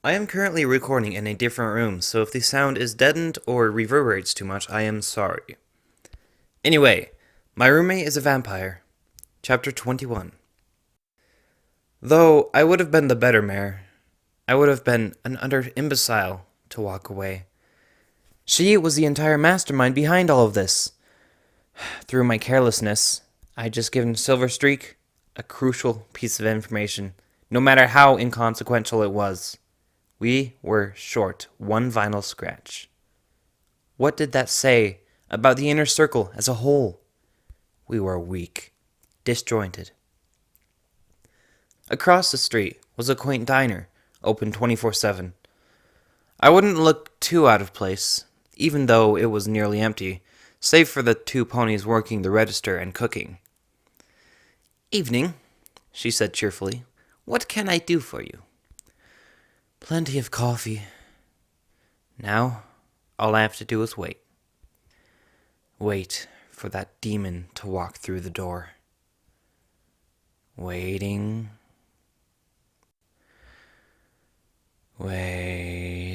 I am currently recording in a different room, so if the sound is deadened or reverberates too much, I am sorry. Anyway, my roommate is a vampire. Chapter 21. Though I would have been the better mayor, I would have been an utter imbecile to walk away. She was the entire mastermind behind all of this. Through my carelessness, I had just given Silverstreak a crucial piece of information, no matter how inconsequential it was. We were short one vinyl scratch. What did that say about the inner circle as a whole? We were weak, disjointed. Across the street was a quaint diner, open 24/7. I wouldn't look too out of place, even though it was nearly empty, save for the two ponies working the register and cooking. "Evening," she said cheerfully. "What can I do for you?" "Plenty of coffee. Now, all I have to do is wait. Wait for that demon to walk through the door. Waiting. Waiting.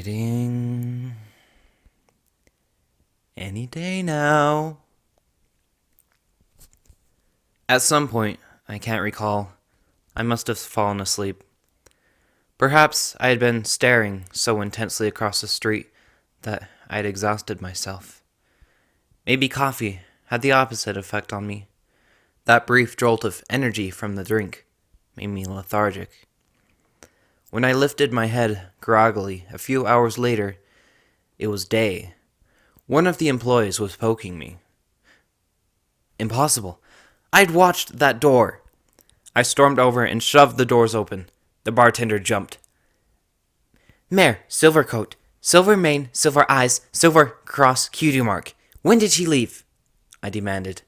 Any day now." At some point, I can't recall, I must have fallen asleep. Perhaps I had been staring so intensely across the street that I had exhausted myself. Maybe coffee had the opposite effect on me. That brief jolt of energy from the drink made me lethargic. When I lifted my head groggily a few hours later, it was day. One of the employees was poking me. Impossible. I'd watched that door. I stormed over and shoved the doors open. The bartender jumped. "Mayor, silver coat, silver mane, silver eyes, silver cross, cutie mark. When did she leave?" I demanded.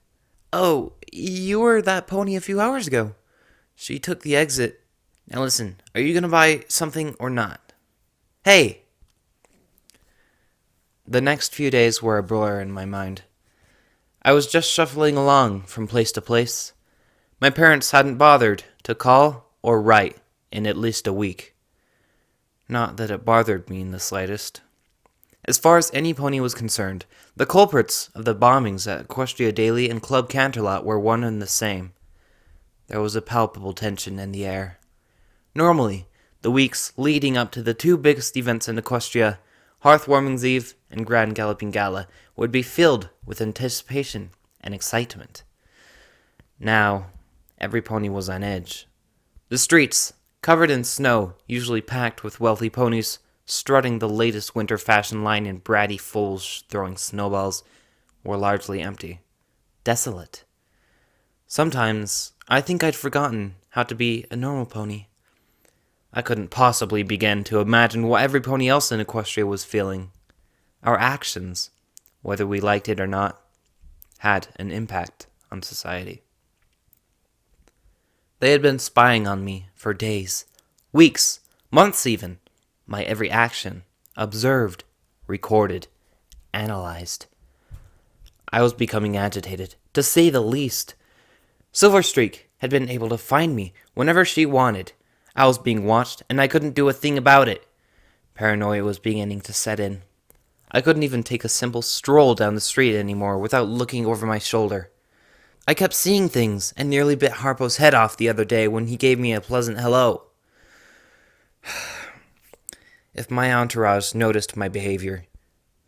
"Oh, you were that pony a few hours ago. She took the exit. Now listen, are you going to buy something or not?" "Hey!" The next few days were a blur in my mind. I was just shuffling along from place to place. My parents hadn't bothered to call or write in at least a week. Not that it bothered me in the slightest. As far as any pony was concerned, the culprits of the bombings at Equestria Daily and Club Canterlot were one and the same. There was a palpable tension in the air. Normally, the weeks leading up to the two biggest events in Equestria, Hearthwarming's Eve and Grand Galloping Gala, would be filled with anticipation and excitement. Now, every pony was on edge. The streets, covered in snow, usually packed with wealthy ponies, strutting the latest winter fashion line in bratty foals throwing snowballs, were largely empty. Desolate. Sometimes, I think I'd forgotten how to be a normal pony. I couldn't possibly begin to imagine what every pony else in Equestria was feeling. Our actions, whether we liked it or not, had an impact on society. They had been spying on me for days, weeks, months even. My every action, observed, recorded, analyzed. I was becoming agitated, to say the least. Silverstreak had been able to find me whenever she wanted. I was being watched, and I couldn't do a thing about it. Paranoia was beginning to set in. I couldn't even take a simple stroll down the street anymore without looking over my shoulder. I kept seeing things, and nearly bit Harpo's head off the other day when he gave me a pleasant hello. If my entourage noticed my behavior,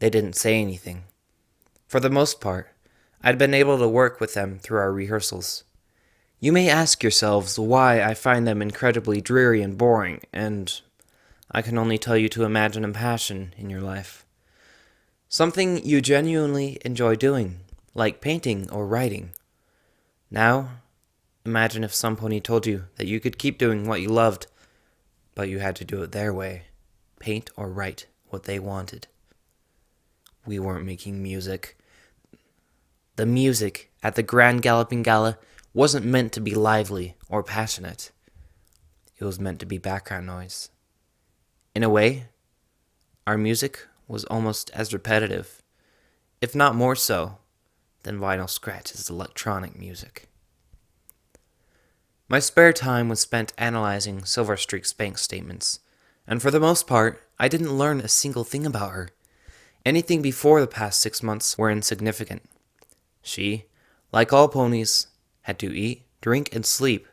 they didn't say anything. For the most part, I'd been able to work with them through our rehearsals. You may ask yourselves why I find them incredibly dreary and boring, and I can only tell you to imagine a passion in your life. Something you genuinely enjoy doing, like painting or writing. Now, imagine if some pony told you that you could keep doing what you loved, but you had to do it their way, paint or write what they wanted. We weren't making music. The music at the Grand Galloping Gala wasn't meant to be lively or passionate. It was meant to be background noise. In a way, our music was almost as repetitive, if not more so, than Vinyl Scratch's electronic music. My spare time was spent analyzing Silverstreak's bank statements, and for the most part, I didn't learn a single thing about her. Anything before the past 6 months were insignificant. She, like all ponies, had to eat, drink, and sleep.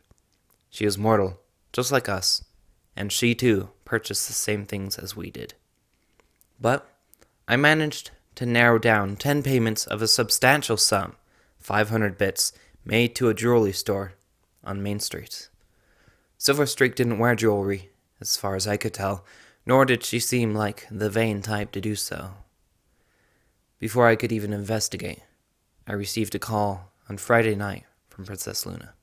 She was mortal, just like us, and she too purchased the same things as we did. But I managed to narrow down 10 payments of a substantial sum, 500 bits, made to a jewelry store on Main Street. Silver Streak didn't wear jewelry, as far as I could tell, nor did she seem like the vain type to do so. Before I could even investigate, I received a call on Friday night from Princess Luna.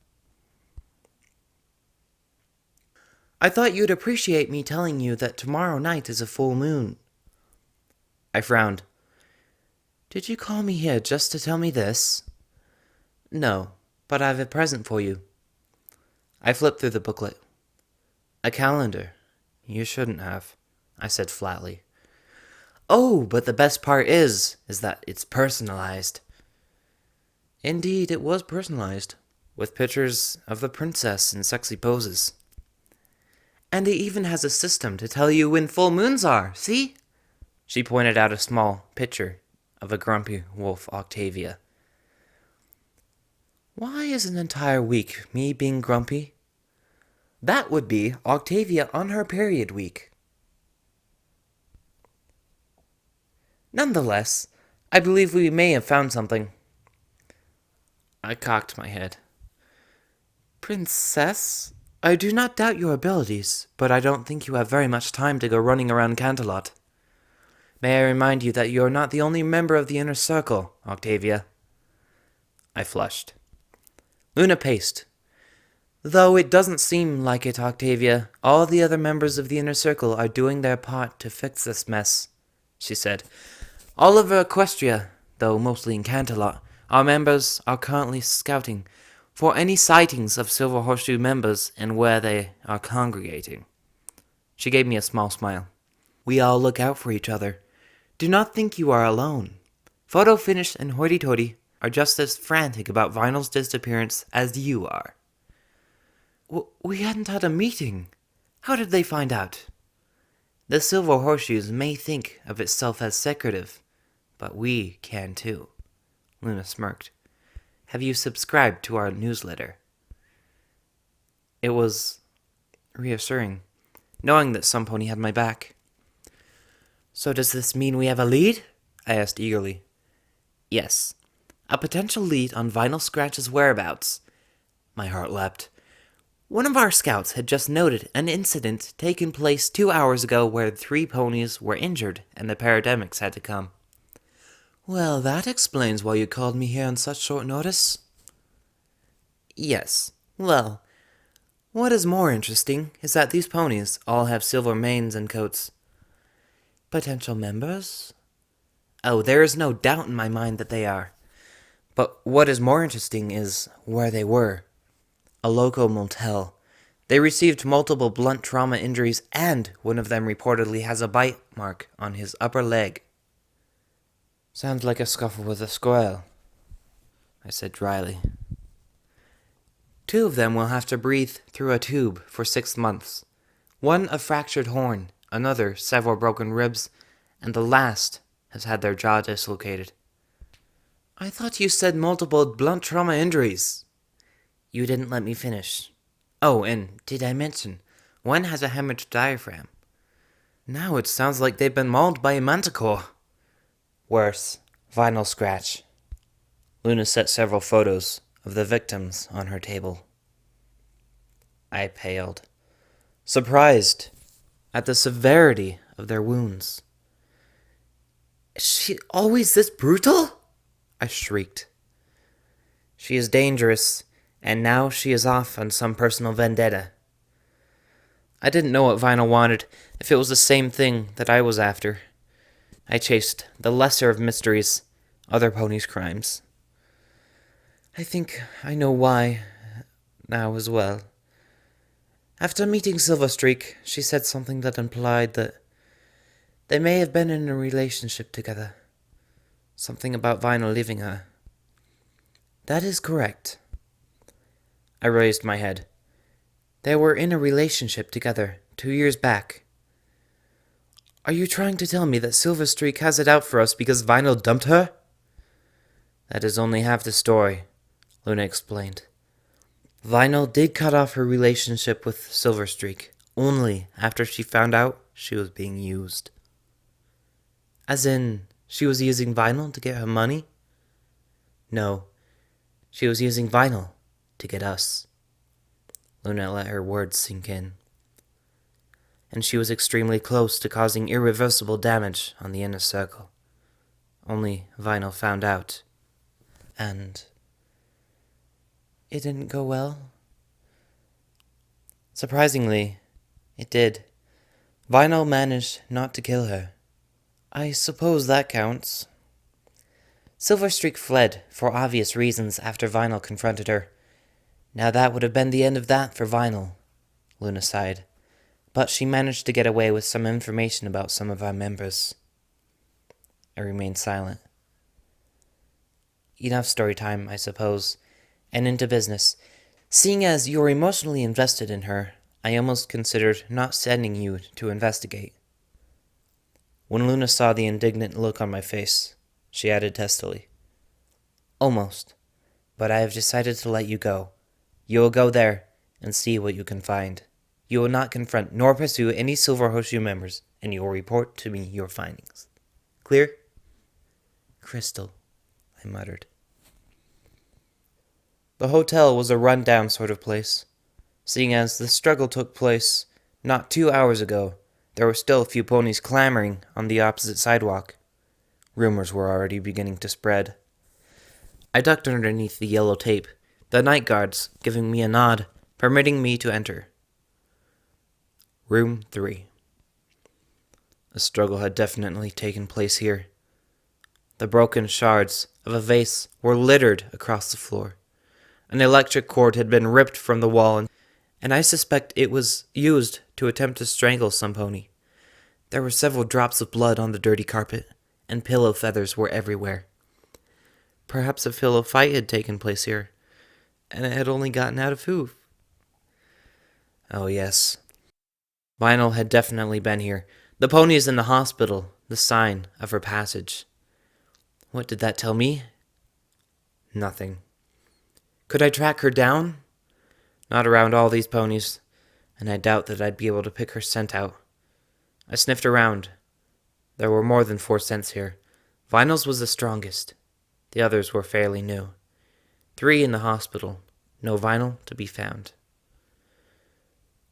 I thought you'd appreciate me telling you that tomorrow night is a full moon. I frowned. Did you call me here just to tell me this? No, but I've a present for you. I flipped through the booklet. A calendar. You shouldn't have, I said flatly. Oh, but the best part is that it's personalized. Indeed, it was personalized, with pictures of the princess in sexy poses. And it even has a system to tell you when full moons are, see? She pointed out a small picture of a grumpy wolf Octavia. Why is an entire week me being grumpy? That would be Octavia on her period week. Nonetheless, I believe we may have found something. I cocked my head. Princess, I do not doubt your abilities, but I don't think you have very much time to go running around Canterlot. May I remind you that you are not the only member of the inner circle, Octavia. I flushed. Luna paced. Though it doesn't seem like it, Octavia, all the other members of the inner circle are doing their part to fix this mess, she said. All over Equestria, though mostly in Canterlot, our members are currently scouting for any sightings of Silver Horseshoe members and where they are congregating. She gave me a small smile. We all look out for each other. Do not think you are alone. Photo Finish and Hoity Toity are just as frantic about Vinyl's disappearance as you are. We hadn't had a meeting. How did they find out? The Silver Horseshoes may think of itself as secretive, but we can too. Luna smirked. Have you subscribed to our newsletter? It was reassuring, knowing that some pony had my back. So does this mean we have a lead? I asked eagerly. Yes, a potential lead on Vinyl Scratch's whereabouts. My heart leapt. One of our scouts had just noted an incident taken place 2 hours ago where 3 ponies were injured and the paramedics had to come. Well, that explains why you called me here on such short notice. Yes, well, what is more interesting is that these ponies all have silver manes and coats. Potential members? Oh, there is no doubt in my mind that they are. But what is more interesting is where they were. A local motel. They received multiple blunt trauma injuries and one of them reportedly has a bite mark on his upper leg. Sounds like a scuffle with a squirrel, I said dryly. 2 of them will have to breathe through a tube for 6 months. One a fractured horn, another several broken ribs, and the last has had their jaw dislocated. I thought you said multiple blunt trauma injuries. You didn't let me finish. Oh, and did I mention, one has a hemorrhaged diaphragm. Now it sounds like they've been mauled by a manticore. Worse, Vinyl Scratch. Luna set several photos of the victims on her table. I paled, surprised at the severity of their wounds. Is she always this brutal? I shrieked. She is dangerous, and now she is off on some personal vendetta. I didn't know what Vinyl wanted, if it was the same thing that I was after. I chased the lesser of mysteries, other ponies' crimes. I think I know why now as well. After meeting Silverstreak, she said something that implied that they may have been in a relationship together. Something about Vinyl leaving her. That is correct. I raised my head. They were in a relationship together 2 years back. Are you trying to tell me that Silverstreak has it out for us because Vinyl dumped her? That is only half the story, Luna explained. Vinyl did cut off her relationship with Silverstreak only after she found out she was being used. As in, she was using Vinyl to get her money? No, she was using Vinyl to get us. Luna let her words sink in. And she was extremely close to causing irreversible damage on the inner circle. Only Vinyl found out. And it didn't go well? Surprisingly, it did. Vinyl managed not to kill her. I suppose that counts. Silverstreak fled, for obvious reasons, after Vinyl confronted her. Now that would have been the end of that for Vinyl, Luna sighed. But she managed to get away with some information about some of our members. I remained silent. Enough story time, I suppose, and into business. Seeing as you're emotionally invested in her, I almost considered not sending you to investigate. When Luna saw the indignant look on my face, she added testily, Almost, but I have decided to let you go. You will go there and see what you can find. You will not confront nor pursue any Silver Horseshoe members, and you will report to me your findings. Clear? Crystal, I muttered. The hotel was a run-down sort of place. Seeing as the struggle took place not 2 hours ago, there were still a few ponies clamoring on the opposite sidewalk. Rumors were already beginning to spread. I ducked underneath the yellow tape, the night guards giving me a nod, permitting me to enter. Room 3. A struggle had definitely taken place here. The broken shards of a vase were littered across the floor. An electric cord had been ripped from the wall, and I suspect it was used to attempt to strangle some pony. There were several drops of blood on the dirty carpet, and pillow feathers were everywhere. Perhaps a pillow fight had taken place here, and it had only gotten out of hoof. Oh yes. Vinyl had definitely been here. The pony is in the hospital, the sign of her passage. What did that tell me? Nothing. Could I track her down? Not around all these ponies, and I doubt that I'd be able to pick her scent out. I sniffed around. There were more than 4 scents here. Vinyl's was the strongest. The others were fairly new. 3 in the hospital. No Vinyl to be found.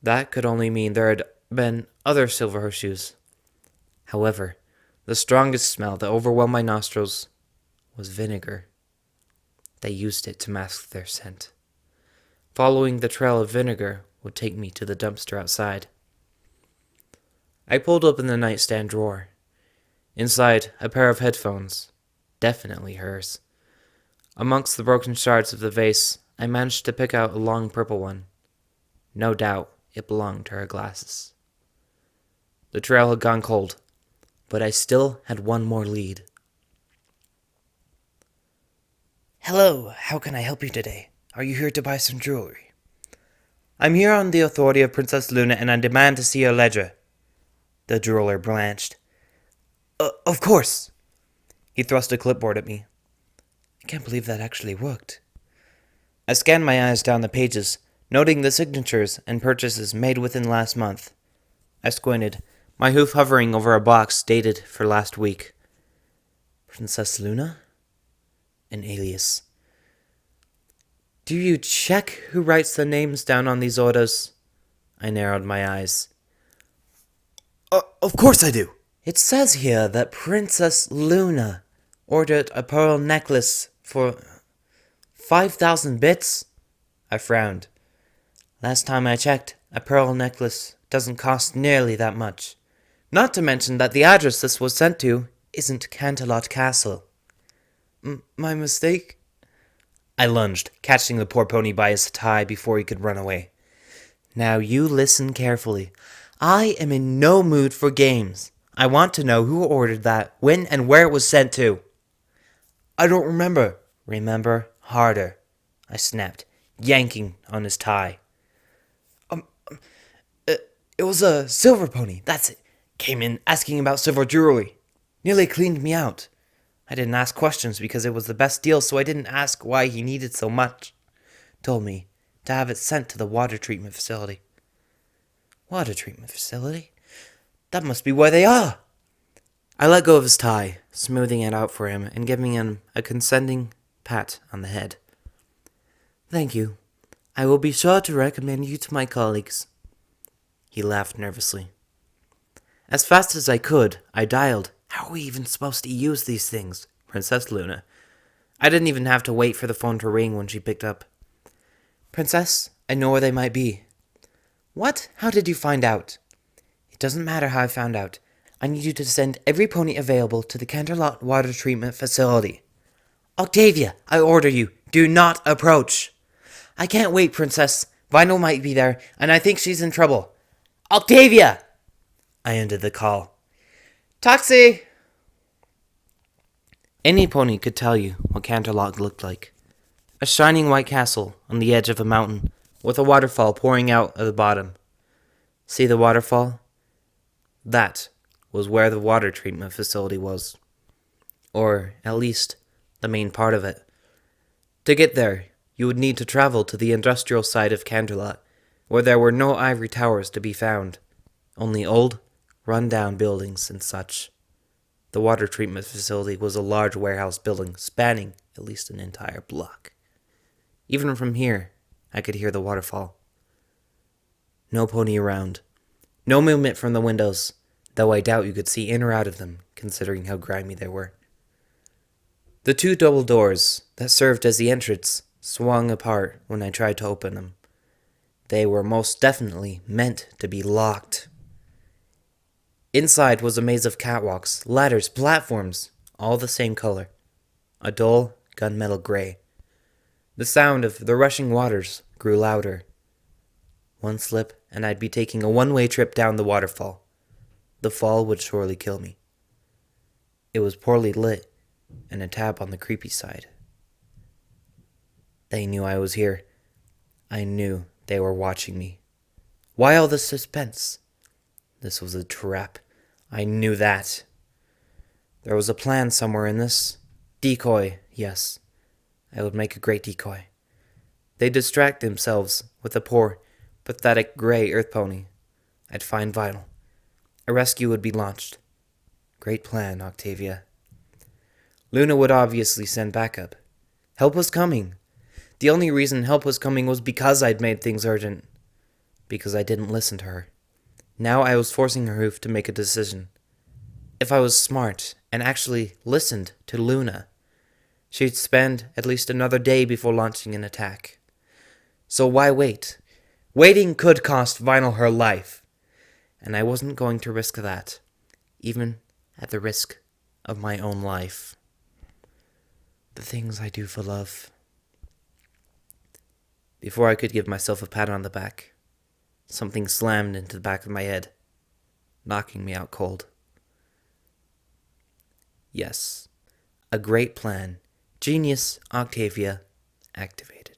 That could only mean there had been other Silver Horseshoes. However, the strongest smell that overwhelmed my nostrils was vinegar. They used it to mask their scent. Following the trail of vinegar would take me to the dumpster outside. I pulled open the nightstand drawer. Inside, a pair of headphones. Definitely hers. Amongst the broken shards of the vase, I managed to pick out a long purple one. No doubt it belonged to her glasses. The trail had gone cold, but I still had one more lead. Hello, how can I help you today? Are you here to buy some jewelry? I'm here on the authority of Princess Luna, and I demand to see your ledger. The jeweler blanched. Of course. He thrust a clipboard at me. I can't believe that actually worked. I scanned my eyes down the pages, noting the signatures and purchases made within last month. I squinted, my hoof hovering over a box dated for last week. Princess Luna? An alias. Do you check who writes the names down on these orders? I narrowed my eyes. Of course I do. It says here that Princess Luna ordered a pearl necklace for 5,000 bits? I frowned. Last time I checked, a pearl necklace doesn't cost nearly that much. Not to mention that the address this was sent to isn't Canterlot Castle. My mistake? I lunged, catching the poor pony by his tie before he could run away. Now you listen carefully. I am in no mood for games. I want to know who ordered that, when and where it was sent to. I don't remember. Remember harder, I snapped, yanking on his tie. It was a silver pony, that's it. Came in asking about silver jewelry. Nearly cleaned me out. I didn't ask questions because it was the best deal, so I didn't ask why he needed so much. Told me to have it sent to the water treatment facility. Water treatment facility? That must be where they are. I let go of his tie, smoothing it out for him and giving him a consenting pat on the head. Thank you. I will be sure to recommend you to my colleagues. He laughed nervously. As fast as I could, I dialed. How are we even supposed to use these things? Princess Luna. I didn't even have to wait for the phone to ring when she picked up. Princess, I know where they might be. What? How did you find out? It doesn't matter how I found out. I need you to send every pony available to the Canterlot Water Treatment Facility. Octavia, I order you, do not approach. I can't wait, Princess. Vinyl might be there, and I think she's in trouble. Octavia! I ended the call. Taxi! Any pony could tell you what Canterlot looked like. A shining white castle on the edge of a mountain, with a waterfall pouring out of the bottom. See the waterfall? That was where the water treatment facility was. Or, at least, the main part of it. To get there, you would need to travel to the industrial side of Canterlot, where there were no ivory towers to be found, only old, run-down buildings and such. The water treatment facility was a large warehouse building spanning at least an entire block. Even from here, I could hear the waterfall. No pony around. No movement from the windows, though I doubt you could see in or out of them, considering how grimy they were. The two double doors that served as the entrance swung apart when I tried to open them. They were most definitely meant to be locked. Inside was a maze of catwalks, ladders, platforms, all the same color. A dull, gunmetal gray. The sound of the rushing waters grew louder. One slip, and I'd be taking a one-way trip down the waterfall. The fall would surely kill me. It was poorly lit, and a tab on the creepy side. They knew I was here. I knew they were watching me. Why all the suspense? This was a trap. I knew that. There was a plan somewhere in this. Decoy, yes. I would make a great decoy. They'd distract themselves with a poor, pathetic gray earth pony. I'd find Vinyl. A rescue would be launched. Great plan, Octavia. Luna would obviously send backup. Help was coming. The only reason help was coming was because I'd made things urgent. Because I didn't listen to her. Now I was forcing her hoof to make a decision. If I was smart and actually listened to Luna, she'd spend at least another day before launching an attack. So why wait? Waiting could cost Vinyl her life. And I wasn't going to risk that, even at the risk of my own life. The things I do for love. Before I could give myself a pat on the back, something slammed into the back of my head, knocking me out cold. Yes, a great plan. Genius Octavia activated.